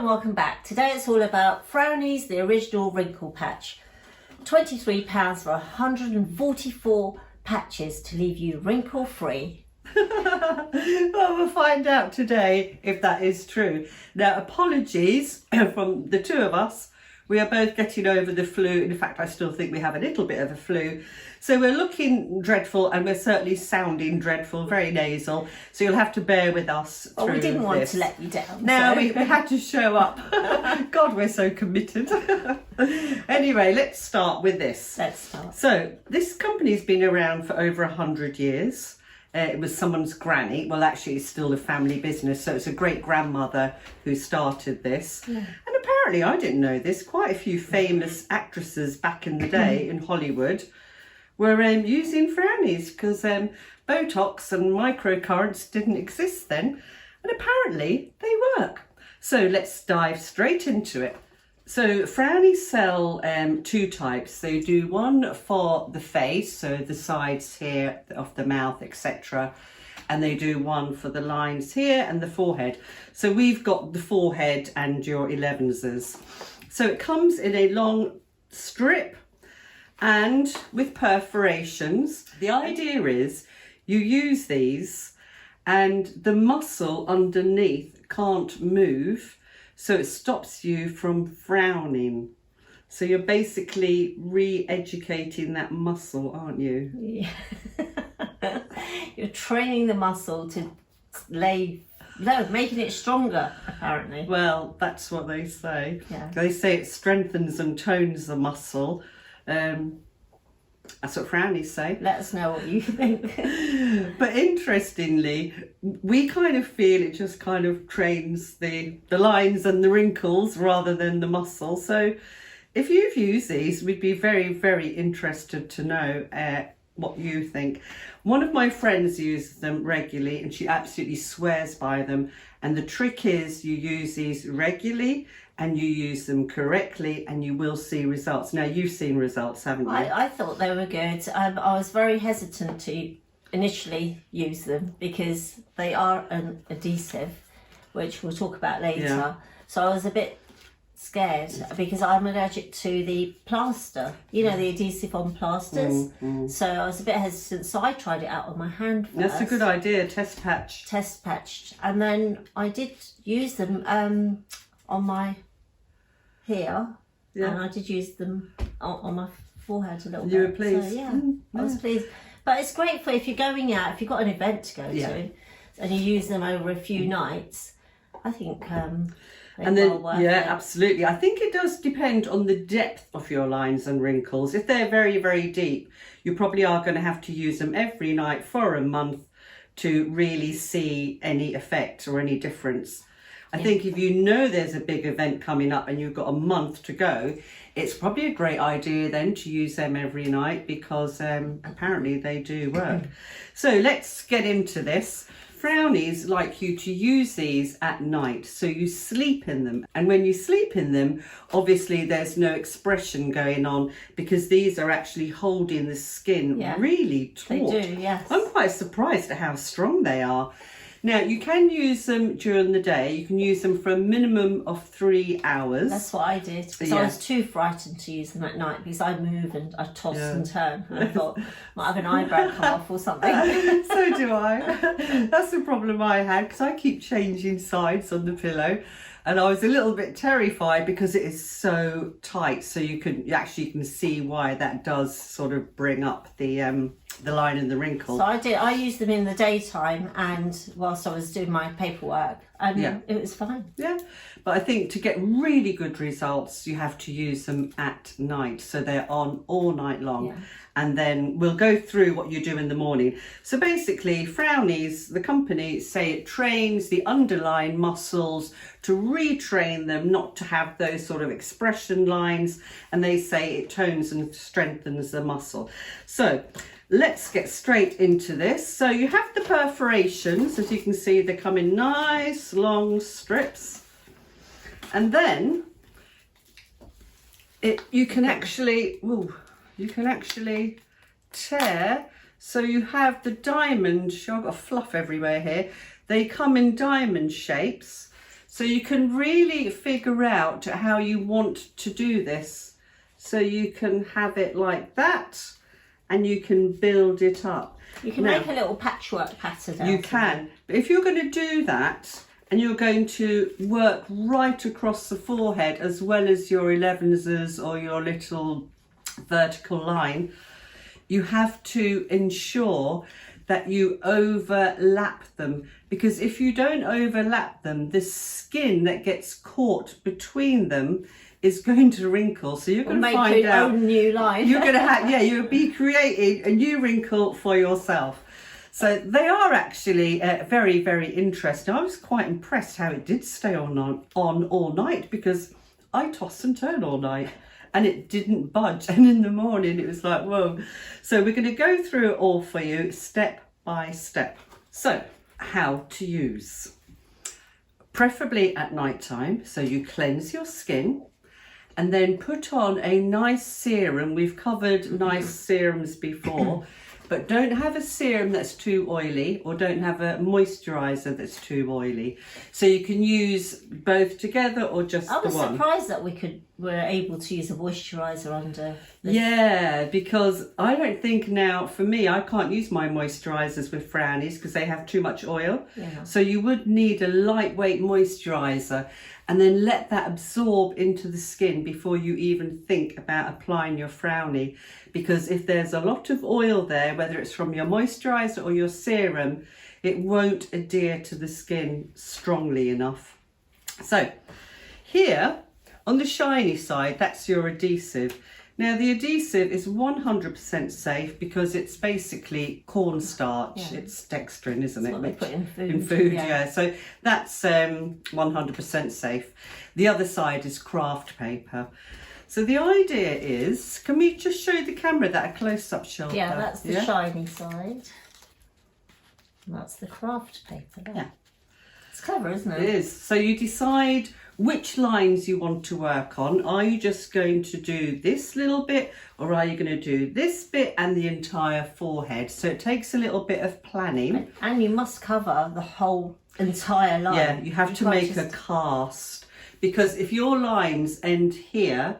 and welcome back. Today it's all about Frownies, the original wrinkle patch. £23 for 144 patches to leave you wrinkle free. Well, we'll find out today if that is true. Now, apologies from the two of us. We are both getting over the flu. In fact, I still think we have a little bit of a flu. So we're looking dreadful and we're certainly sounding dreadful, very nasal. So you'll have to bear with us through We didn't want this. to let you down. No, so. we had to show up. God, we're so committed. Anyway, let's start with this. Let's start. So this company's been around for over 100 years. It was someone's granny. Well, actually, it's still a family business. So it's a great grandmother who started this. Yeah. And apparently, I didn't know this, quite a few famous actresses back in the day in Hollywood were using Frownies because Botox and microcurrents didn't exist then. And apparently, they work. So let's dive straight into it. So Frownies sell two types. They do one for the face, so the sides here of the mouth, etc. And they do one for the lines here and the forehead. So we've got the forehead and your 11s. So it comes in a long strip and with perforations. The idea is you use these and the muscle underneath can't move. So it stops you from frowning. So you're basically re-educating that muscle, aren't you? Yeah. You're training the muscle to making it stronger, apparently. Well, that's what they say. Yeah. They say it strengthens and tones the muscle. That's what Frownies say. Let us know what you think. But interestingly, we kind of feel it just kind of trains the lines and the wrinkles rather than the muscle. So if you've used these, we'd be very, very interested to know what you think. One of my friends uses them regularly and she absolutely swears by them. And the trick is you use these regularly and you use them correctly and you will see results. Now, you've seen results, haven't you? I thought they were good. I was very hesitant to initially use them because they are an adhesive, which we'll talk about later. Yeah. So I was a bit scared because I'm allergic to the plaster, you know, the adhesive on plasters. So I was a bit hesitant. So I tried it out on my hand first. That's a good idea, test patch. Test patched. And then I did use them on my here, and I did use them on my forehead a little bit. You were pleased? So, yeah, I was pleased. But it's great for if you're going out, if you've got an event to go to, and you use them over a few nights. I think well worth it. Absolutely. I think it does depend on the depth of your lines and wrinkles. If they're very, very deep, you probably are going to have to use them every night for a month to really see any effect or any difference. I think if you know there's a big event coming up and you've got a month to go, it's probably a great idea then to use them every night because apparently they do work. So let's get into this. Frownies like you to use these at night, so you sleep in them. And when you sleep in them, obviously there's no expression going on because these are actually holding the skin really taut. They do, yes. I'm quite surprised at how strong they are. Now, you can use them during the day. You can use them for a minimum of 3 hours. That's what I did. Because I was too frightened to use them at night because I move and I toss and turn. And I thought, might have an eyebrow come off or something. So do I. That's the problem I had because I keep changing sides on the pillow. And I was a little bit terrified because it is so tight. So you can see why that does sort of bring up the line and the wrinkle. So I used them in the daytime and whilst I was doing my paperwork, and it was fine. Yeah, but I think to get really good results, you have to use them at night. So they're on all night long. Yeah. And then we'll go through what you do in the morning. So basically, Frownies, the company, say it trains the underlying muscles to retrain them not to have those sort of expression lines. And they say it tones and strengthens the muscle. So let's get straight into this. So you have the perforations. As you can see, they come in nice long strips. And then you can actually tear. So you have the diamond, I've got fluff everywhere here. They come in diamond shapes. So you can really figure out how you want to do this. So you can have it like that, and you can build it up. You can make a little patchwork pattern. You can. But if you're going to do that, and you're going to work right across the forehead as well as your 11s or your little vertical line, you have to ensure that you overlap them, because if you don't overlap them, the skin that gets caught between them is going to wrinkle. So you're going to find your out own new line. you're going to have, yeah, you'll be creating a new wrinkle for yourself. So they are actually very, very interesting. I was quite impressed how it did stay on all night, because I tossed and turned all night and it didn't budge. And in the morning it was like, whoa. So we're going to go through it all for you step by step. So how to use. Preferably at night time. So you cleanse your skin and then put on a nice serum. We've covered nice serums before. But don't have a serum that's too oily, or don't have a moisturiser that's too oily. So you can use both together or just the one. I was surprised that were able to use a moisturiser under this. Yeah, because I don't think now, for me, I can't use my moisturisers with Frownies because they have too much oil. Yeah. So you would need a lightweight moisturiser, and then let that absorb into the skin before you even think about applying your Frownie. Because if there's a lot of oil there, whether it's from your moisturiser or your serum, it won't adhere to the skin strongly enough. So here on the shiny side, that's your adhesive. Now the adhesive is 100% safe because it's basically cornstarch. Yeah. It's dextrin, isn't it? What they put in food. In food, yeah. So that's 100% safe. The other side is craft paper. So the idea is, can we just show the camera that a close-up shot? Yeah, that's the shiny side. And that's the craft paper there. Yeah. It's clever, isn't it? It is. So you decide which lines you want to work on. Are you just going to do this little bit, or are you going to do this bit and the entire forehead? So it takes a little bit of planning. And you must cover the whole entire line. Yeah, you have to make a cast, because if your lines end here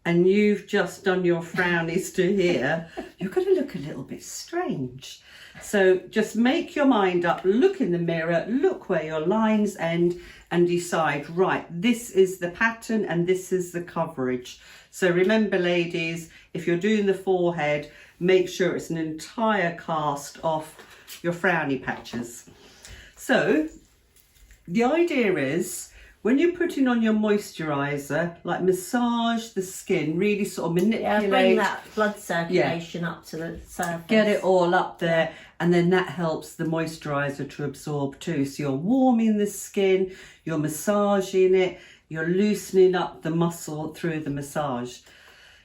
and you've just done your frownies to here, you're going to look a little bit strange. So just make your mind up, look in the mirror, look where your lines end, and decide, right, this is the pattern and this is the coverage. So remember, ladies, if you're doing the forehead, make sure it's an entire cast off your frowny patches. So the idea is, when you're putting on your moisturiser, like massage the skin, really sort of manipulate. Yeah, bring that blood circulation up to the surface. Get it all up there, and then that helps the moisturiser to absorb too. So you're warming the skin, you're massaging it, you're loosening up the muscle through the massage.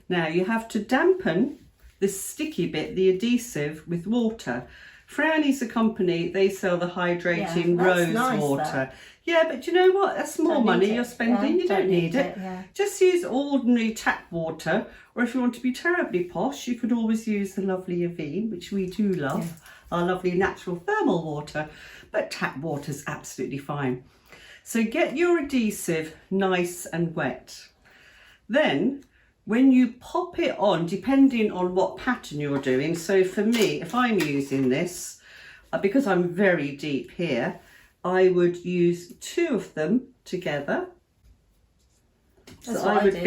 Now you have to dampen this sticky bit, the adhesive, with water. Frownies, a company, they sell the hydrating rose water. That. Yeah, but you know what? That's more money you're spending. Yeah, you don't need it. Yeah. Just use ordinary tap water, or if you want to be terribly posh, you could always use the lovely Avene, which we do love, our lovely natural thermal water, but tap water's absolutely fine. So get your adhesive nice and wet. Then, when you pop it on, depending on what pattern you're doing, so for me, if I'm using this, because I'm very deep here, I would use 2 of them together. That's so I'd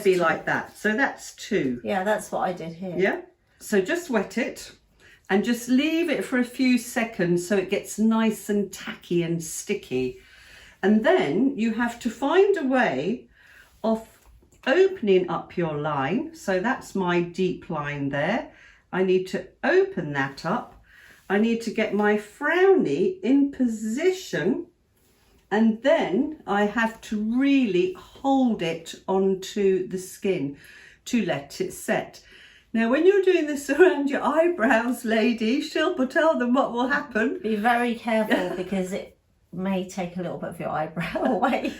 be like that. So that's 2. Yeah, that's what I did here. Yeah. So just wet it and just leave it for a few seconds so it gets nice and tacky and sticky. And then you have to find a way of opening up your line. So that's my deep line there. I need to open that up. I need to get my frownie in position, and then I have to really hold it onto the skin to let it set. Now when you're doing this around your eyebrows, ladies, Shilpa, tell them what will happen. Be very careful because may take a little bit of your eyebrow away.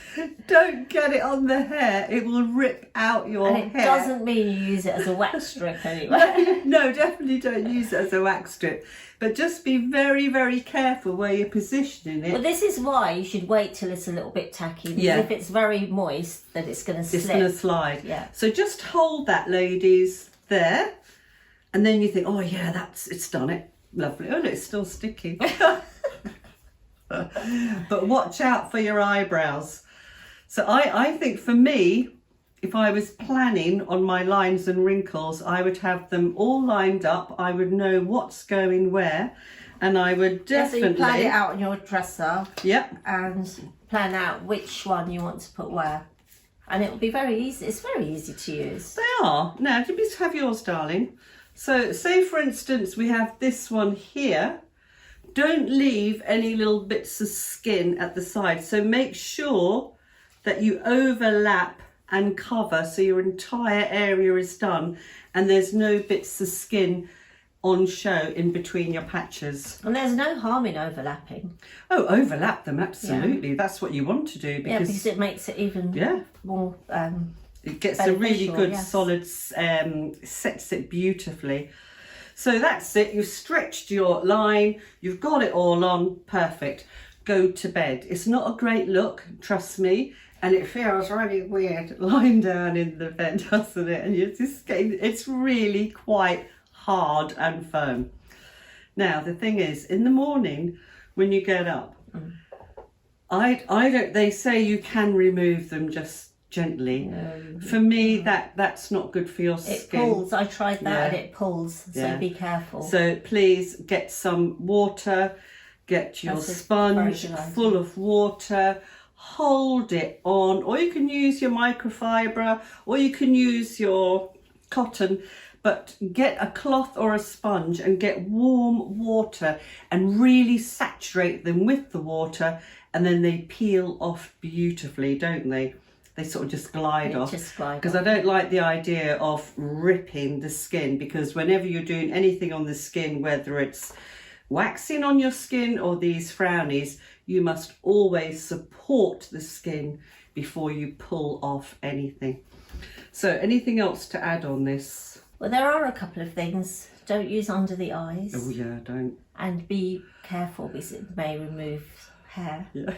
Don't get it on the hair. It will rip out your hair. And it doesn't mean you use it as a wax strip anyway. No, definitely don't use it as a wax strip. But just be very, very careful where you're positioning it. Well, this is why you should wait till it's a little bit tacky. Because Yeah. if it's very moist, then it's going to slip. It's going to slide. Yeah. So just hold that, ladies, there. And then you think, oh yeah, it's done it. Lovely. Oh, no, it's still sticky. But watch out for your eyebrows. So I think for me, if I was planning on my lines and wrinkles, I would have them all lined up. I would know what's going where, and I would definitely... So you plan it out on your dresser. Yep. And plan out which one you want to put where. And it will be very easy. It's very easy to use. They are. Now, just have yours, darling. So say, for instance, we have this one here. Don't leave any little bits of skin at the side. So make sure that you overlap and cover so your entire area is done and there's no bits of skin on show in between your patches. And there's no harm in overlapping. Oh, overlap them, absolutely. Yeah. That's what you want to do. Because it makes it even more it gets a really good yes. solid, sets it beautifully. So that's it, you've stretched your line, you've got it all on, perfect. Go to bed. It's not a great look, trust me, and it feels really weird lying down in the bed, doesn't it? And you're just getting, it's really quite hard and firm. Now, the thing is, in the morning, when you get up, I don't, they say you can remove them just gently. No. For me, that's not good for your skin. It pulls. I tried that and it pulls. So be careful. So please get some water, get your sponge full of water, hold it on, or you can use your microfiber, or you can use your cotton, but get a cloth or a sponge and get warm water and really saturate them with the water, and then they peel off beautifully, don't they? They sort of just glide off. Because I don't like the idea of ripping the skin, because whenever you're doing anything on the skin, whether it's waxing on your skin or these frownies, you must always support the skin before you pull off anything. So anything else to add on this? Well, there are a couple of things. Don't use under the eyes. Oh yeah, don't. And be careful because it may remove hair. Yeah.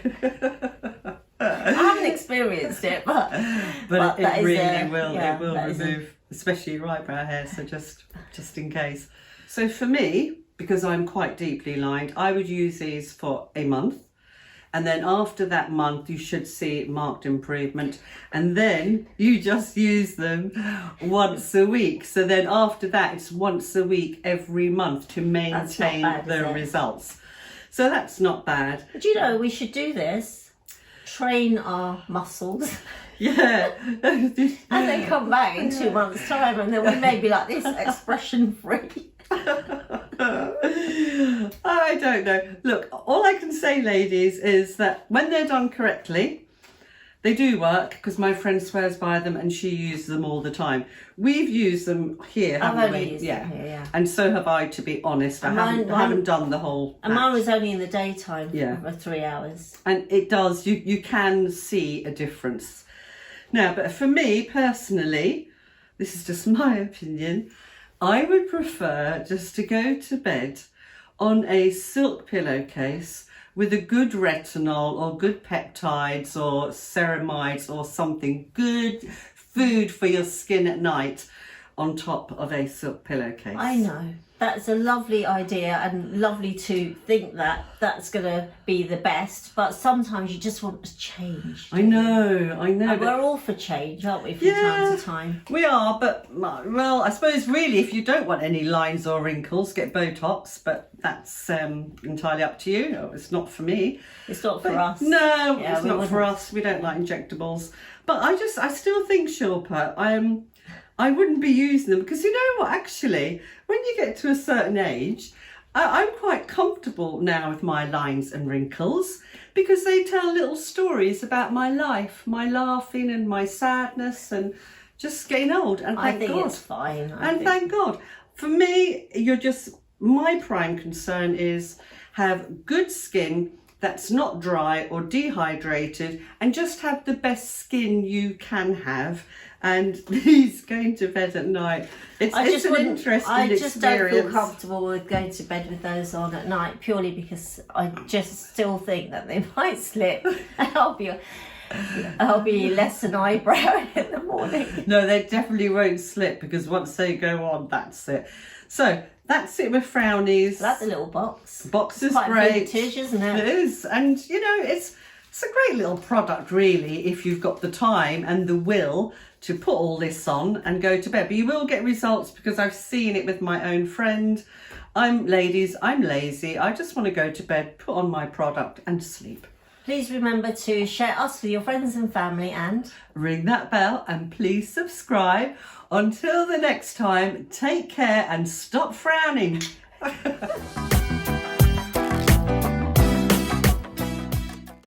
I haven't experienced it, but it really will. Yeah, it will remove, especially your eyebrow hair. So just in case. So for me, because I'm quite deeply lined, I would use these for a month, and then after that month, you should see marked improvement. And then you just use them once a week. So then after that, it's once a week every month to maintain the results. So that's not bad. But you know, we should do this. Train our muscles. Yeah. And then come back in 2 months' time, and then we may be like this, expression free. I don't know. Look, all I can say, ladies, is that when they're done correctly, they do work, because my friend swears by them and she uses them all the time. We've used them here, haven't we? Used them here, yeah. And so have I, to be honest. I haven't done the whole And mine was only in the daytime for 3 hours. And it does, you can see a difference. Now, but for me personally, this is just my opinion, I would prefer just to go to bed on a silk pillowcase with a good retinol or good peptides or ceramides or something, good food for your skin at night, on top of a silk pillowcase. I know. That's a lovely idea, and lovely to think that that's going to be the best, but sometimes you just want to change. I know. And we're all for change, aren't we, from time to time? We are, but, well, I suppose really if you don't want any lines or wrinkles, get Botox, but that's entirely up to you. No, it's not for me. It's not for us. No, it's not for us. We don't like injectables. But I still think, Shilpa, I wouldn't be using them, because you know what, actually, when you get to a certain age, I'm quite comfortable now with my lines and wrinkles, because they tell little stories about my life, my laughing and my sadness and just getting old. And I think it's fine. Thank God. For me, my prime concern is have good skin, that's not dry or dehydrated, and just have the best skin you can have. And these going to bed at night, it's an interesting experience. I just don't feel comfortable with going to bed with those on at night, purely because I just still think that they might slip and I'll be less an eyebrow in the morning. No, they definitely won't slip, because once they go on, that's it. So that's it with Frownies. That's a little box. Box is quite great. Vintage, isn't it? It is, and you know, it's a great little product, really, if you've got the time and the will to put all this on and go to bed. But you will get results, because I've seen it with my own friend. Ladies, I'm lazy. I just want to go to bed, put on my product and sleep. Please remember to share us with your friends and family, and ring that bell, and please subscribe. Until the next time, take care and stop frowning.